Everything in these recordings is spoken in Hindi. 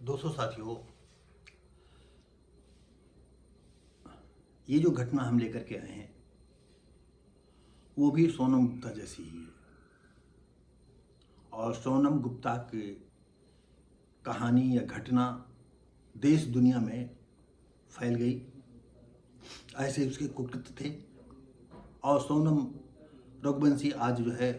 दोस्तों साथियों, ये जो घटना हम लेकर के आए हैं वो भी सोनम गुप्ता जैसी ही है। और सोनम गुप्ता की कहानी या घटना देश दुनिया में फैल गई। ऐसे उसके कुकृत्य थे। और सोनम रघुवंशी आज जो है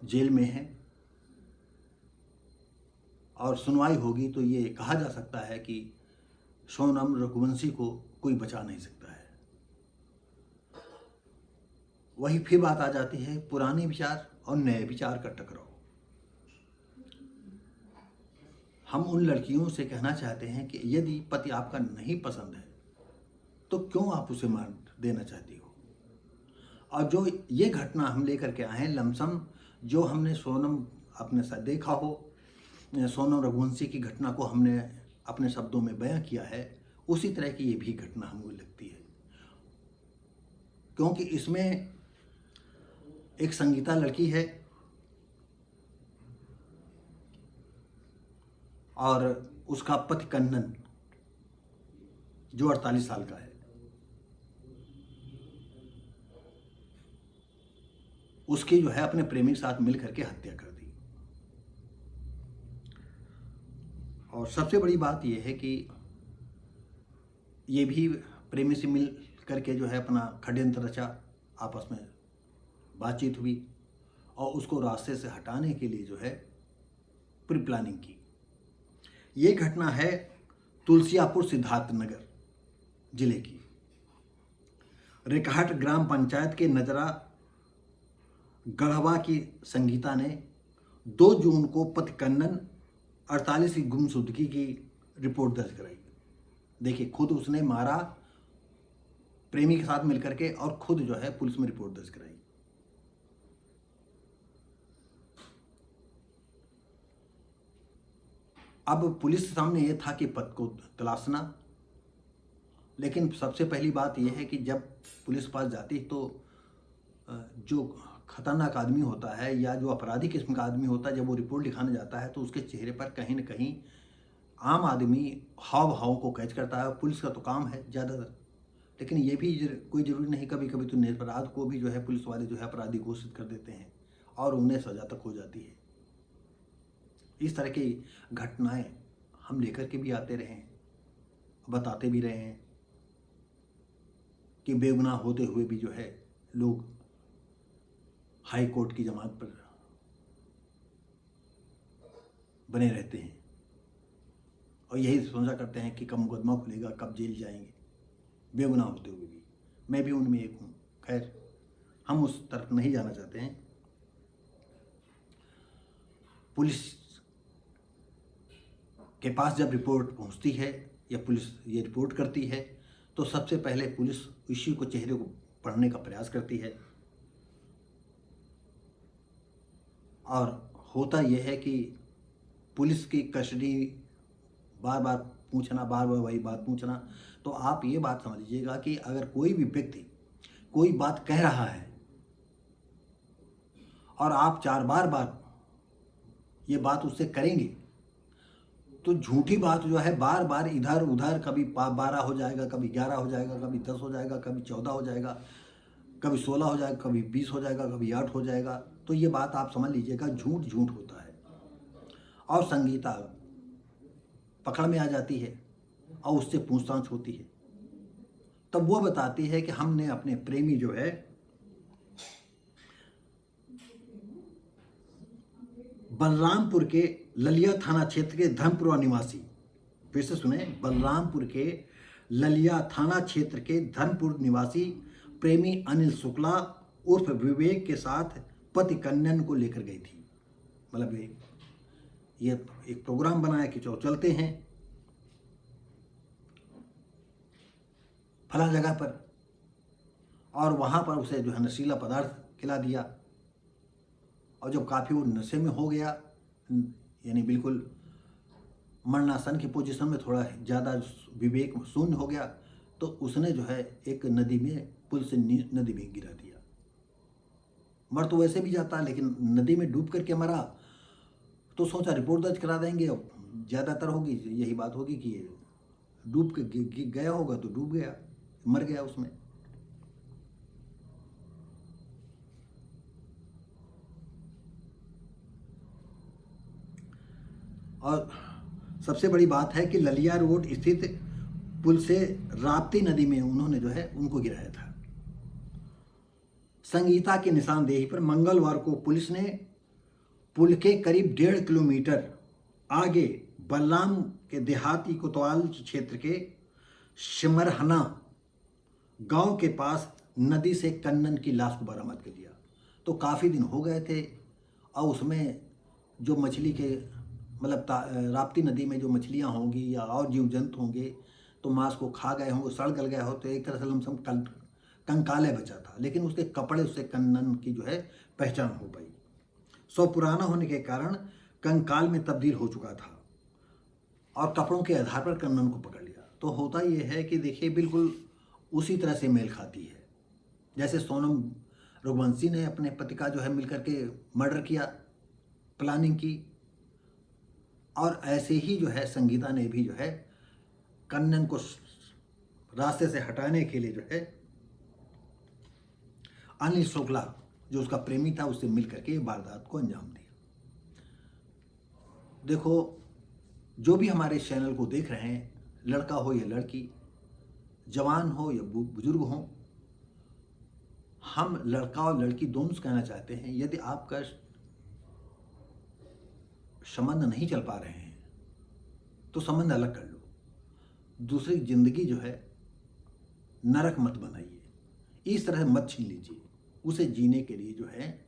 जेल में है और सुनवाई होगी तो ये कहा जा सकता है कि सोनम रघुवंशी को कोई बचा नहीं सकता है। वही फिर बात आ जाती है पुराने विचार और नए विचार का टकराव। हम उन लड़कियों से कहना चाहते हैं कि यदि पति आपका नहीं पसंद है तो क्यों आप उसे मार देना चाहती हो। और जो ये घटना हम लेकर के आए हैं लमसम, जो हमने सोनम अपने साथ देखा हो, सोनम रघुवंशी की घटना को हमने अपने शब्दों में बयां किया है, उसी तरह की ये भी घटना हमको लगती है। क्योंकि इसमें एक संगीता लड़की है और उसका पति कन्नन जो 48 साल का है, उसकी जो है अपने प्रेमी के साथ मिल करके हत्या कर दी। और सबसे बड़ी बात यह है कि ये भी प्रेमी से मिल करके जो है अपना षड्यंत्र रचा, आपस में बातचीत हुई और उसको रास्ते से हटाने के लिए जो है प्री प्लानिंग की। ये घटना है तुलसियापुर सिद्धार्थनगर जिले की रेकाहट ग्राम पंचायत के नजरा गढ़वा की संगीता ने 2 जून को पति कन्नन 48 की गुमशुदगी की रिपोर्ट दर्ज कराई। देखिए, खुद उसने मारा प्रेमी के साथ मिलकर के और खुद जो है पुलिस में रिपोर्ट दर्ज कराई। अब पुलिस के सामने ये था कि पति को तलाशना, लेकिन सबसे पहली बात यह है कि जब पुलिस के पास जाती तो जो खतरनाक आदमी होता है या जो अपराधी किस्म का आदमी होता है, जब वो रिपोर्ट लिखाने जाता है तो उसके चेहरे पर कहीं ना कहीं आम आदमी हाव भाव को कैच करता है। पुलिस का तो काम है ज़्यादातर, लेकिन ये भी कोई ज़रूरी नहीं। कभी कभी तो निरपराध को भी जो है पुलिस वाले जो है अपराधी घोषित कर देते हैं और उन्हें सजा तक हो जाती है। इस तरह की घटनाएं हम लेकर के भी आते रहे हैं, बताते भी रहे हैं कि बेगुनाह होते हुए भी जो है लोग हाई कोर्ट की जमानत पर बने रहते हैं और यही सोचा करते हैं कि कब मुकदमा खुलेगा, कब जेल जाएंगे, बेगुनाह होते हुए भी। मैं भी उनमें एक हूँ। खैर, हम उस तरफ नहीं जाना चाहते हैं। पुलिस के पास जब रिपोर्ट पहुंचती है या पुलिस ये रिपोर्ट करती है तो सबसे पहले पुलिस इश्यू को, चेहरे को पढ़ने का प्रयास करती है। और होता यह है कि पुलिस की कस्टडी बार बार पूछना, बार बार वही बात पूछना। तो आप ये बात समझ लीजिएगा कि अगर कोई भी व्यक्ति कोई बात कह रहा है और आप 4 बार ये बात उससे करेंगे तो झूठी बात जो है बार बार इधर उधर, कभी 12 हो जाएगा, कभी 11 हो जाएगा, कभी 10 हो जाएगा, कभी 14 हो जाएगा, कभी 16 हो जाएगा, कभी 20 हो जाएगा, कभी 8 हो जाएगा। तो ये बात आप समझ लीजिएगा, झूठ झूठ होता है। और संगीता पकड़ में आ जाती है और उससे पूछताछ होती है। तब वो बताती है कि हमने अपने प्रेमी जो है बलरामपुर के ललिया थाना क्षेत्र के धर्मपुरा निवासी, फिर से सुने, बलरामपुर के ललिया थाना क्षेत्र के धर्मपुर निवासी प्रेमी अनिल शुक्ला उर्फ विवेक के साथ पति कन्नन को लेकर गई थी। मतलब ये एक प्रोग्राम बनाया कि चलते हैं फला जगह पर, और वहाँ पर उसे जो है नशीला पदार्थ खिला दिया। और जब काफ़ी वो नशे में हो गया, यानी बिल्कुल मरणासन की पोजीशन में, थोड़ा ज़्यादा विवेक शून्य हो गया, तो उसने जो है एक नदी में, पुल से नदी में गिरा दिया। मर तो वैसे भी जाता, लेकिन नदी में डूब करके मरा तो सोचा रिपोर्ट दर्ज करा देंगे, ज़्यादातर होगी यही बात होगी कि ये डूब के गया होगा तो डूब गया, मर गया उसमें। और सबसे बड़ी बात है कि ललिया रोड स्थित पुल से राप्ती नदी में उन्होंने जो है उनको गिराया था। संगीता की निशानदेही पर मंगलवार को पुलिस ने पुल के करीब 1.5 किलोमीटर आगे बलराम के देहाती कोतवाल क्षेत्र के सिमरहना गांव के पास नदी से कन्नन की लाश को बरामद कर लिया। तो काफ़ी दिन हो गए थे और उसमें जो मछली के मतलब राप्ती नदी में जो मछलियां होंगी या और जीव जंतु होंगे तो मांस को खा गए होंगे, सड़ गल गया हो, तो एक तरह से लमसम कंकाले बचा था, लेकिन उसके कपड़े उससे कन्नन की जो है पहचान हो पाई। सौ पुराना होने के कारण कंकाल में तब्दील हो चुका था और कपड़ों के आधार पर कन्नन को पकड़ लिया। तो होता यह है कि देखिए बिल्कुल उसी तरह से मेल खाती है जैसे सोनम रघुवंशी ने अपने पति का जो है मिलकर के मर्डर किया, प्लानिंग की, और ऐसे ही जो है संगीता ने भी जो है कन्नन को रास्ते से हटाने के लिए जो है अनिल शुक्ला जो उसका प्रेमी था उससे मिलकर के वारदात को अंजाम दिया। देखो, जो भी हमारे चैनल को देख रहे हैं, लड़का हो या लड़की, जवान हो या बुजुर्ग हो, हम लड़का और लड़की दोनों से कहना चाहते हैं, यदि आपका संबंध नहीं चल पा रहे हैं तो संबंध अलग कर लो। दूसरी जिंदगी जो है नरक मत बनाइए, इस तरह मत छीन लीजिए। उसे जीने के लिए जो है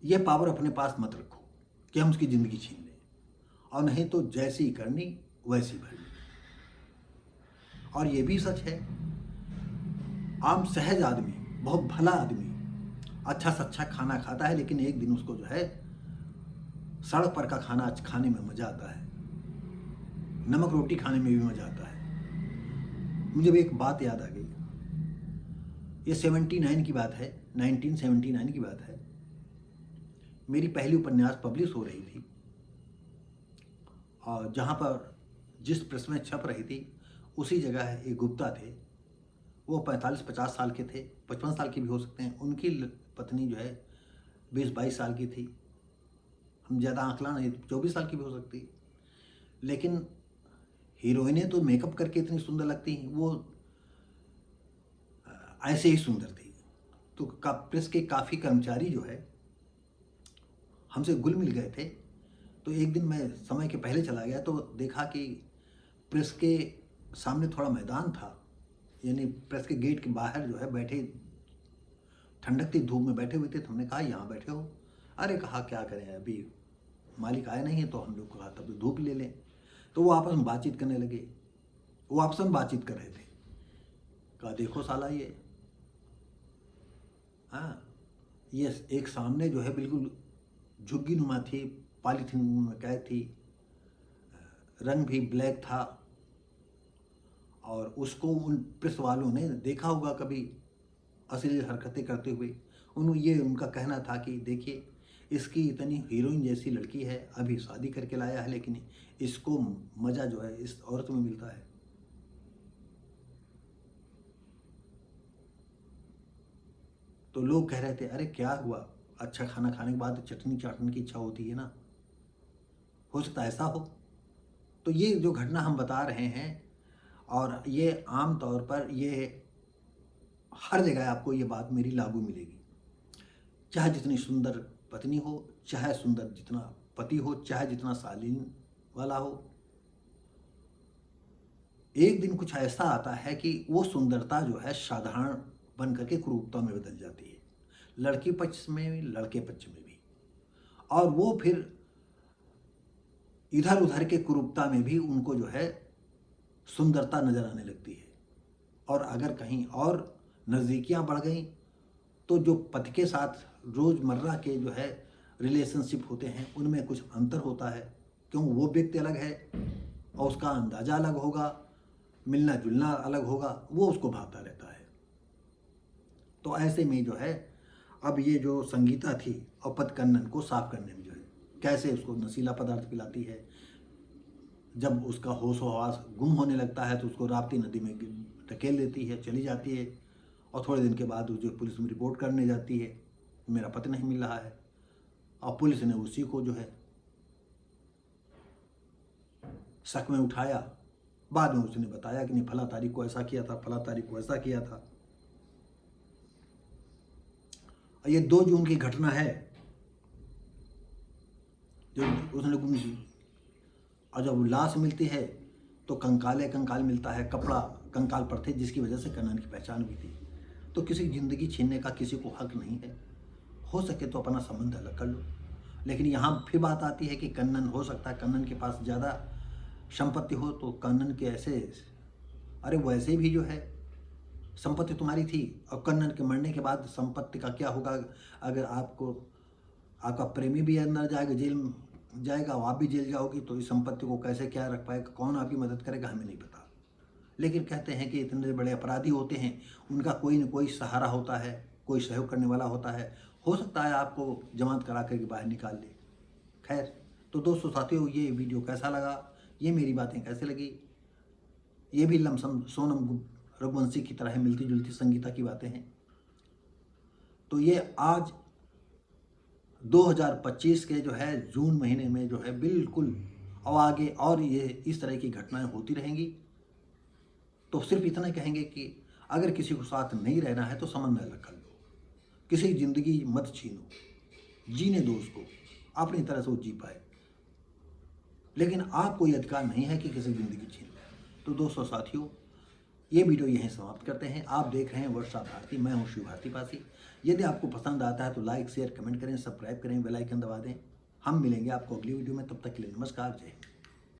यह पावर अपने पास मत रखो कि हम उसकी जिंदगी छीन लें, और नहीं तो जैसी करनी वैसी भरनी। और ये भी सच है, आम सहज आदमी, बहुत भला आदमी अच्छा से अच्छा खाना खाता है, लेकिन एक दिन उसको जो है सड़क पर का खाना खाने में मजा आता है, नमक रोटी खाने में भी मजा आता है। मुझे भी एक बात याद आ गई, ये 79 की बात है, 1979 की बात है। मेरी पहली उपन्यास पब्लिश हो रही थी और जहाँ पर जिस प्रेस में छप रही थी उसी जगह एक गुप्ता थे, वो 45-50 साल के थे, 55 साल की भी हो सकते हैं। उनकी पत्नी जो है 20-22 साल की थी, हम ज़्यादा आंकला नहीं, 24 साल की भी हो सकती। लेकिन हीरोइनें तो मेकअप करके इतनी सुंदर लगती हैं, वो ऐसे ही सुंदर थी। तो प्रेस के काफ़ी कर्मचारी जो है हमसे गुल मिल गए थे। तो एक दिन मैं समय के पहले चला गया तो देखा कि प्रेस के सामने थोड़ा मैदान था, यानी प्रेस के गेट के बाहर जो है बैठे, ठंडकती धूप में बैठे हुए थे। तो हमने कहा यहाँ बैठे हो? अरे कहा क्या करें, अभी मालिक आए नहीं है, तो हम लोग कहा तब धूप ले लें। तो वो आपस में बातचीत करने लगे, वो आपस में बातचीत कर रहे थे। कहा देखो साला ये, हाँ, ये एक सामने जो है बिल्कुल झुग्गी नुमा थी, पॉलीथीन में कैद थी, रंग भी ब्लैक था, और उसको उन प्रेस वालों ने देखा होगा कभी अश्लील हरकतें करते हुए। ये उनका कहना था कि देखिए इसकी इतनी हीरोइन जैसी लड़की है, अभी शादी करके लाया है, लेकिन इसको मज़ा जो है इस औरत में मिलता है। तो लोग कह रहे थे अरे क्या हुआ, अच्छा खाना खाने के बाद चटनी चाटने की इच्छा होती है ना, हो सकता है ऐसा हो। तो ये जो घटना हम बता रहे हैं, और ये आम तौर पर ये हर जगह आपको ये बात मेरी लागू मिलेगी, चाहे जितनी सुंदर पत्नी हो, चाहे सुंदर जितना पति हो, चाहे जितना शालीन वाला हो, एक दिन कुछ ऐसा आता है कि वो सुंदरता जो है साधारण बन करके क्रूरता में बदल जाती है, लड़की पक्ष में भी, लड़के पक्ष में भी। और वो फिर इधर उधर के कुरूपता में भी उनको जो है सुंदरता नजर आने लगती है। और अगर कहीं और नज़दीकियां बढ़ गई तो जो पति के साथ रोज़मर्रा के जो है रिलेशनशिप होते हैं उनमें कुछ अंतर होता है, क्यों वो व्यक्ति अलग है और उसका अंदाज़ा अलग होगा, मिलना जुलना अलग होगा, वो उसको भाता रहता है। तो ऐसे में जो है अब ये जो संगीता थी और पति कन्नन को साफ करने में जो है कैसे उसको नशीला पदार्थ पिलाती है। जब उसका होश हवास गुम होने लगता है तो उसको राप्ती नदी में धकेल देती है, चली जाती है, और थोड़े दिन के बाद वो जो पुलिस में रिपोर्ट करने जाती है, मेरा पति नहीं मिल रहा है, और पुलिस ने उसी को जो है शक में उठाया। बाद में उसने बताया कि नहीं, फला तारीख को ऐसा किया था, फला तारीख को ऐसा किया था। ये 2 जून की घटना है जो उसने गुम की। और जब लाश मिलती है तो कंकाल मिलता है, कपड़ा कंकाल पर थे, जिसकी वजह से कन्नन की पहचान हुई थी। तो किसी की ज़िंदगी छीनने का किसी को हक नहीं है। हो सके तो अपना संबंध अलग कर लो। लेकिन यहाँ फिर बात आती है कि कन्नन, हो सकता है कन्नन के पास ज़्यादा संपत्ति हो, तो कन्नन के ऐसे, अरे वैसे भी जो है संपत्ति तुम्हारी थी, और कन्नन के मरने के बाद संपत्ति का क्या होगा? अगर आपका प्रेमी भी अंदर जाएगा, जेल जाएगा, और आप भी जेल जाओगी, तो इस संपत्ति को कैसे क्या रख पाएगा, कौन आपकी मदद करेगा, हमें नहीं पता। लेकिन कहते हैं कि इतने बड़े अपराधी होते हैं, उनका कोई न कोई सहारा होता है, कोई सहयोग करने वाला होता है। हो सकता है आपको जमानत करा करके बाहर निकाल ले। खैर, तो दोस्तों साथियों, ये वीडियो कैसा लगा, ये मेरी बातें कैसे लगी, ये भी लमसम सोनम रघुवंशी की तरह मिलती जुलती संगीता की बातें हैं। तो ये आज 2025 के जो है जून महीने में जो है बिल्कुल, और आगे और ये इस तरह की घटनाएं होती रहेंगी। तो सिर्फ इतना कहेंगे कि अगर किसी को साथ नहीं रहना है तो संबंध अलग कर लो, किसी की ज़िंदगी मत छीनो, जीने दो उसको, अपनी तरह से वो जी पाए। लेकिन आपको ये अधिकार नहीं है कि किसी की ज़िंदगी छीन लो। तो दोस्तों साथियों, ये वीडियो यहीं समाप्त करते हैं। आप देख रहे हैं वर्षा भारती, मैं हूँ शिव भारती पासी। यदि आपको पसंद आता है तो लाइक शेयर कमेंट करें, सब्सक्राइब करें, बेल आइकन दबा दें। हम मिलेंगे आपको अगली वीडियो में, तब तक के लिए नमस्कार, जय हिंद।